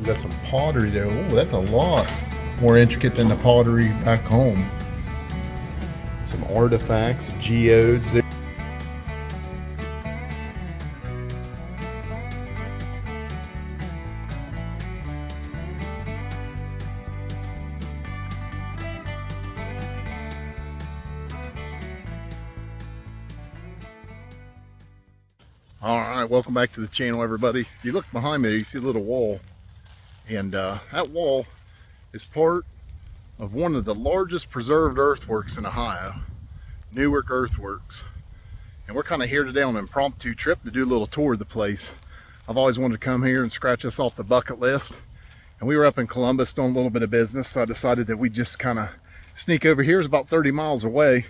got some pottery there. Oh, that's a lot more intricate than the pottery back home. Some artifacts, geodes there. All right, welcome back to the channel, everybody. If you look behind me, you see a little wall, and that wall is part of one of the largest preserved earthworks in Ohio, Newark Earthworks. And we're kind of here today on an impromptu trip to do a little tour of the place. I've always wanted to come here and scratch us off the bucket list, and we were up in Columbus doing a little bit of business, so I decided that we'd just kind of sneak over here. It's about 30 miles away,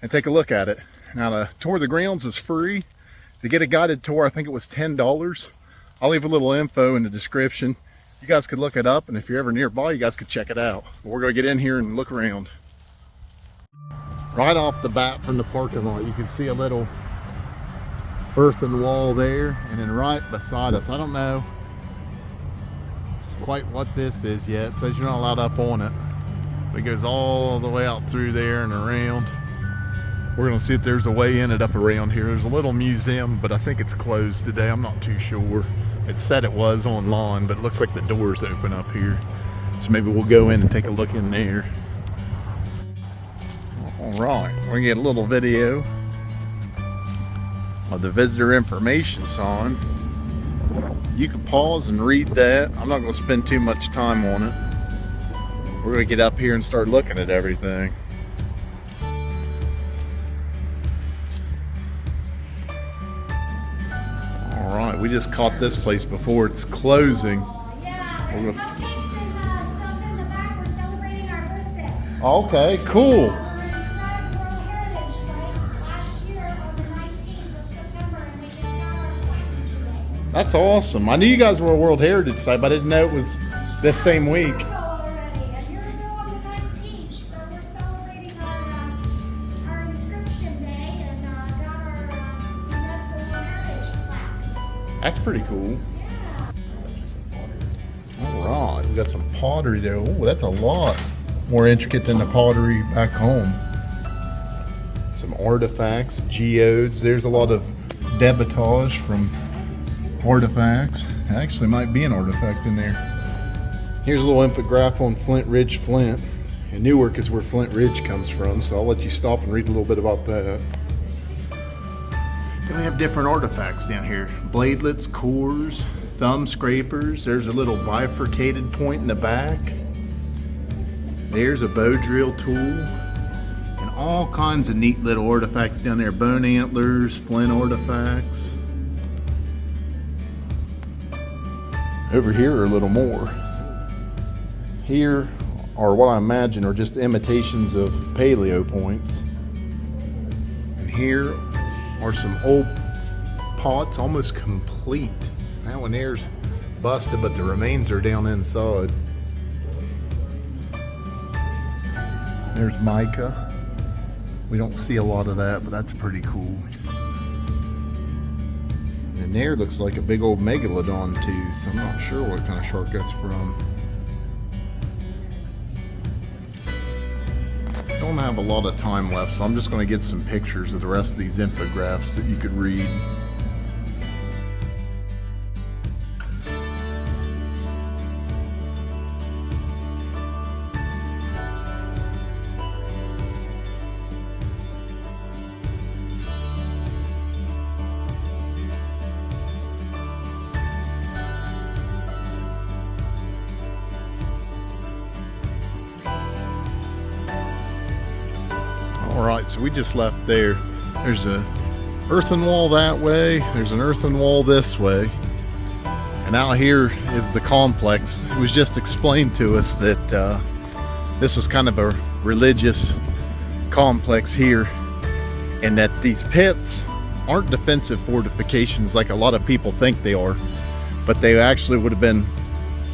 and take a look at it. Now, the tour of the grounds is free. To get a guided tour, I think it was $10. I'll leave a little info in the description. You guys could look it up, and if you're ever nearby, you guys could check it out. But we're going to get in here and look around. Right off the bat from the parking lot, you can see a little earthen wall there, and then right beside us, I don't know quite what this is yet. It says you're not allowed up on it. But it goes all the way out through there and around. We're gonna see if there's a way in it up around here. There's a little museum, but I think it's closed today. I'm not too sure. It said it was online, but it looks like the door's open up here. So maybe we'll go in and take a look in there. All right, we're gonna get a little video of the visitor information sign. You can pause and read that. I'm not gonna spend too much time on it. We're gonna get up here and start looking at everything. All right, we just caught this place before it's closing. Yeah, there's cupcakes and stuff in the back. We're celebrating our birthday. Okay, cool. We're inscribed World Heritage Site last year on the 19th of September, and they just got our flags today. That's awesome. I knew you guys were a World Heritage Site, but I didn't know it was this same week. Already, a year ago on the 19th, so we're celebrating our inscription day and got our UNESCO World Heritage plaques. That's pretty cool. Yeah. All right, we got some pottery there. Oh, that's a lot more intricate than the pottery back home. Some artifacts, geodes. There's a lot of debitage from artifacts. Actually might be an artifact in there. Here's a little infographic on Flint Ridge, Flint. And Newark is where Flint Ridge comes from, so I'll let you stop and read a little bit about that. Then we have different artifacts down here. Bladelets, cores, thumb scrapers. There's a little bifurcated point in the back. There's a bow drill tool. And all kinds of neat little artifacts down there. Bone antlers, flint artifacts. Over here are a little more. Here are what I imagine are just imitations of paleo points. And here are some old pots, almost complete. That one there's busted, but the remains are down inside. There's mica. We don't see a lot of that, but that's pretty cool. And there looks like a big old megalodon tooth. I'm not sure what kind of shark that's from. Don't have a lot of time left, so I'm just going to get some pictures of the rest of these infographs that you could read. All right, so we just left there. There's a earthen wall that way. There's an earthen wall this way. And out here is the complex. It was just explained to us that this was kind of a religious complex here, and that these pits aren't defensive fortifications like a lot of people think they are, but they actually would have been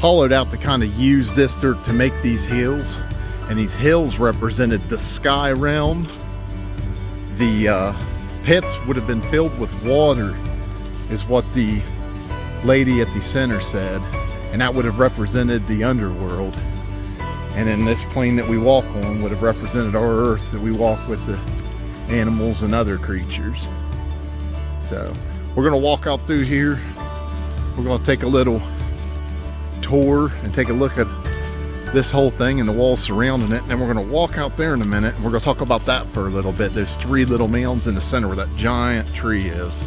hollowed out to kind of use this dirt to make these hills. And these hills represented the sky realm. The pits would have been filled with water, is what the lady at the center said. and that would have represented the underworld. And then this plane that we walk on would have represented our earth that we walk with the animals and other creatures. So we're gonna walk out through here. We're gonna take a little tour and take a look at this whole thing and the walls surrounding it. And then we're gonna walk out there in a minute and we're gonna talk about that for a little bit. There's 3 little mounds in the center where that giant tree is.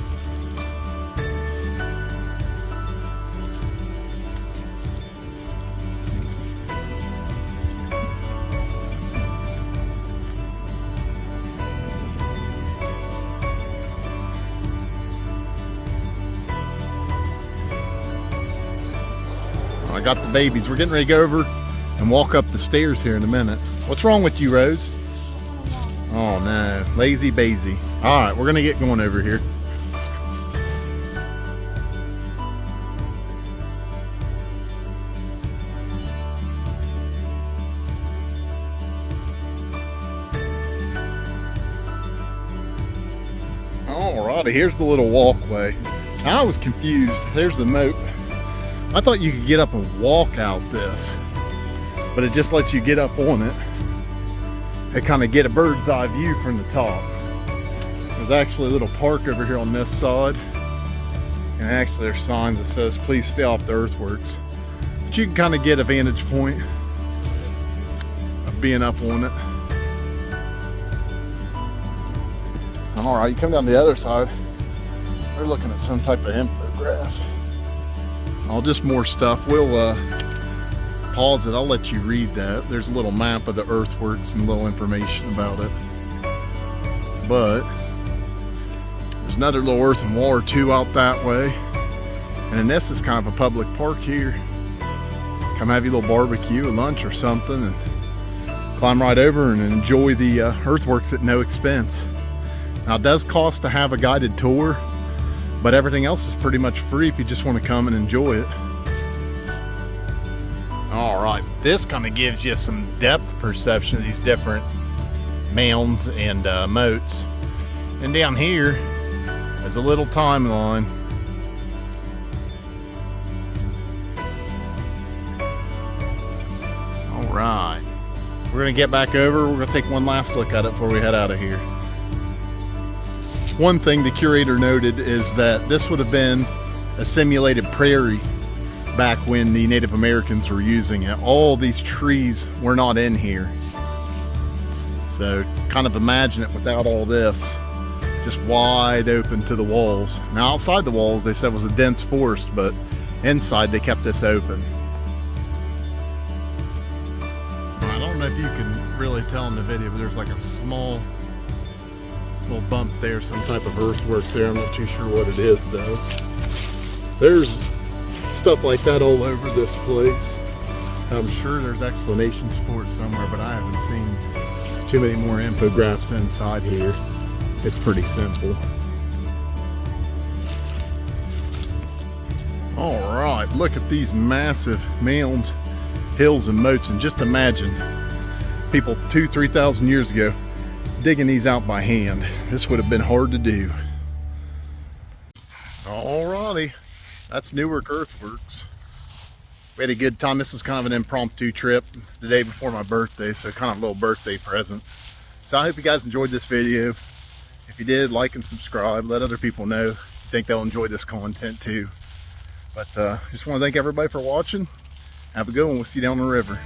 I got the babies. We're getting ready to go over and walk up the stairs here in a minute. What's wrong with you, Rose? Oh no, lazy bazy. All right, we're gonna get going over here. Alrighty, here's the little walkway. I was confused. There's the moat. I thought you could get up and walk out this, but it just lets you get up on it and kind of get a bird's eye view from the top. There's actually a little park over here on this side, and actually there's signs that says please stay off the earthworks, but you can kind of get a vantage point of being up on it. All right, you come down the other side, we're looking at some type of infograph. Oh, just more stuff. We'll pause it. I'll let you read that. There's a little map of the earthworks and a little information about it. But there's another little earthen wall or two out that way. And then this is kind of a public park here. Come have your little barbecue, a lunch or something, and climb right over and enjoy the earthworks at no expense. Now it does cost to have a guided tour, but everything else is pretty much free if you just want to come and enjoy it. All right, this kind of gives you some depth perception of these different mounds and moats. And down here is a little timeline. All right, we're gonna get back over. We're gonna take one last look at it before we head out of here. One thing the curator noted is that this would have been a simulated prairie back when the Native Americans were using it. All these trees were not in here. So kind of imagine it without all this, just wide open to the walls. Now outside the walls they said was a dense forest, but inside they kept this open. I don't know if you can really tell in the video, but there's like a small little bump there, some type of earthworks there. I'm not too sure what it is though. There's stuff like that all over this place. I'm sure there's explanations for it somewhere, but I haven't seen too many more infographs inside here. It's pretty simple. All right, look at these massive mounds, hills, and moats, and just imagine people 2,000-3,000 years ago digging these out by hand. This would have been hard to do. Alrighty, that's Newark Earthworks. We had a good time. This is kind of an impromptu trip. It's the day before my birthday, so kind of a little birthday present. So I hope you guys enjoyed this video. If you did, like and subscribe. Let other people know you think they'll enjoy this content too. But just want to thank everybody for watching. Have a good one. We'll see you down the river.